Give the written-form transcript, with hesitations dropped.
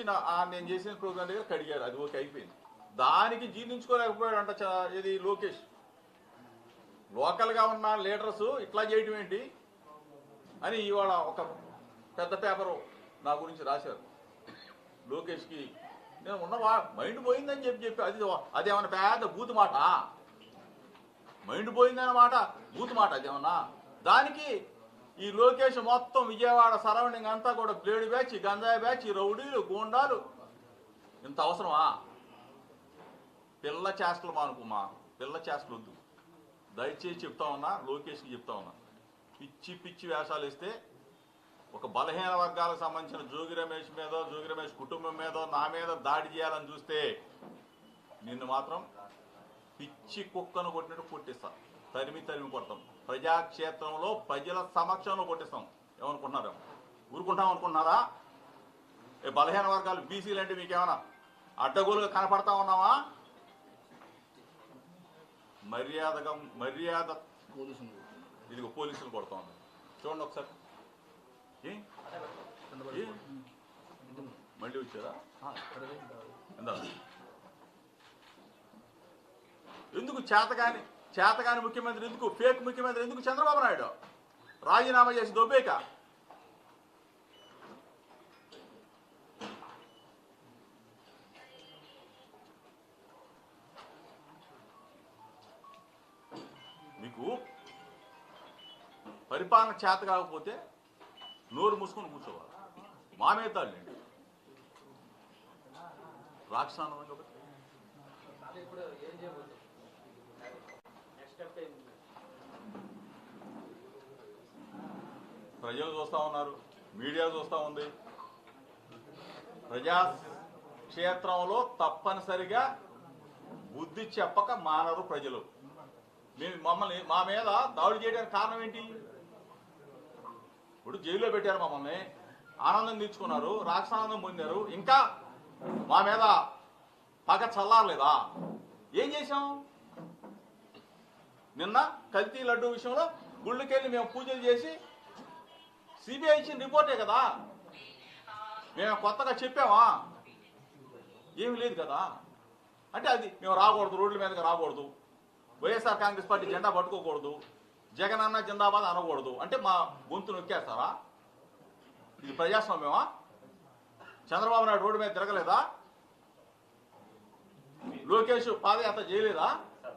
నేను చేసిన ప్రోగ్రాం దగ్గర కడిగారు, అది ఓకే అయిపోయింది. దానికి జీర్ణించుకోలేకపోయాడంట ఇది లోకేష్. లోకల్గా ఉన్న లీడర్స్ ఇట్లా చేయటం ఏంటి అని ఇవాళ ఒక పెద్ద పేపరు నా గురించి రాశారు. లోకేష్కి నేను ఉన్న మైండ్ పోయిందని చెప్పి అదేమన్నా పెద్ద బూతు మాట, మైండ్ పోయిందన్నమాట బూతు మాట అదేమన్నా. దానికి ఈ లోకేష్ మొత్తం విజయవాడ సరౌండింగ్ అంతా కూడా బ్లేడ్ బ్యాచ్, గంజాయి బ్యాచ్, రౌడీలు, గూండాలు. ఇంత అవసరమా? పిల్ల చేష్టలు మానుకోమా, పిల్ల చేష్టలు వద్దు. దయచేసి చెప్తా ఉన్నా, లోకేష్కి చెప్తా ఉన్నా, పిచ్చి పిచ్చి వేషాలు ఇస్తే ఒక బలహీన వర్గాలకు సంబంధించిన జోగి రమేష్ మీద, జోగి రమేష్ కుటుంబం మీద, నా మీద దాడి చేయాలని చూస్తే నిన్ను మాత్రం పిచ్చి కుక్కను కొట్టినట్టు కొట్టిస్తాం, తరిమి తరిమి కొడతాం. ప్రజాక్షేత్రంలో ప్రజల సమక్షంలో కొట్టిస్తాం. ఏమనుకుంటున్నారు? ఊరుకుంటాం అనుకుంటున్నారా? బలహీన వర్గాలు బీసీలు అంటే మీకేమన్నా అడ్డగోలుగా కనపడతా ఉన్నావా? మర్యాద ఇదిగో పోలీసులు కొడతా ఉన్నారు. చూడండి ఒకసారి. మళ్ళీ వచ్చారా? ఎందుకు చేతగాని ముఖ్యమంత్రి, ఎందుకు ఫేక్ ముఖ్యమంత్రి, ఎందుకు చంద్రబాబు నాయుడు రాజీనామా చేసి దొబ్బేక? మీకు పరిపాలన చేత కాకపోతే నోరు మూసుకొని కూర్చోవాలి. మామేతాళ్ళండి రాక్షసానందం కాబట్టి. ప్రజలు చూస్తూ ఉన్నారు, మీడియా చూస్తూ ఉంది. ప్రజాక్షేత్రంలో తప్పనిసరిగా బుద్ధి చెప్పక మానరు ప్రజలు. మా మీద దాడి చేయడానికి కారణం ఏంటి? ఇప్పుడు జైల్లో పెట్టారు మమ్మల్ని, ఆనందం తీర్చుకున్నారు, రాక్షసానందం పొందారు, ఇంకా మా మీద పగ చల్లారలేదా? ఏం చేశాం? నిన్న కల్తీ లడ్డు విషయంలో గుళ్ళకెళ్ళి మేము పూజలు చేసి సిబిఐ ఇచ్చిన రిపోర్టే కదా, మేము కొత్తగా చెప్పామా? ఏమి లేదు కదా. అంటే అది మేము రాకూడదు, రోడ్ల మీదకి రాకూడదు, వైఎస్ఆర్ కాంగ్రెస్ పార్టీ జెండా పట్టుకోకూడదు, జగన్ అన్న జిందాబాద్ అనకూడదు అంటే మా గొంతు నొక్కేస్తారా? ఇది ప్రజాస్వామ్యమా? చంద్రబాబు నాయుడు రోడ్డు మీద తిరగలేదా? లోకేష్ పాదయాత్ర చేయలేదా?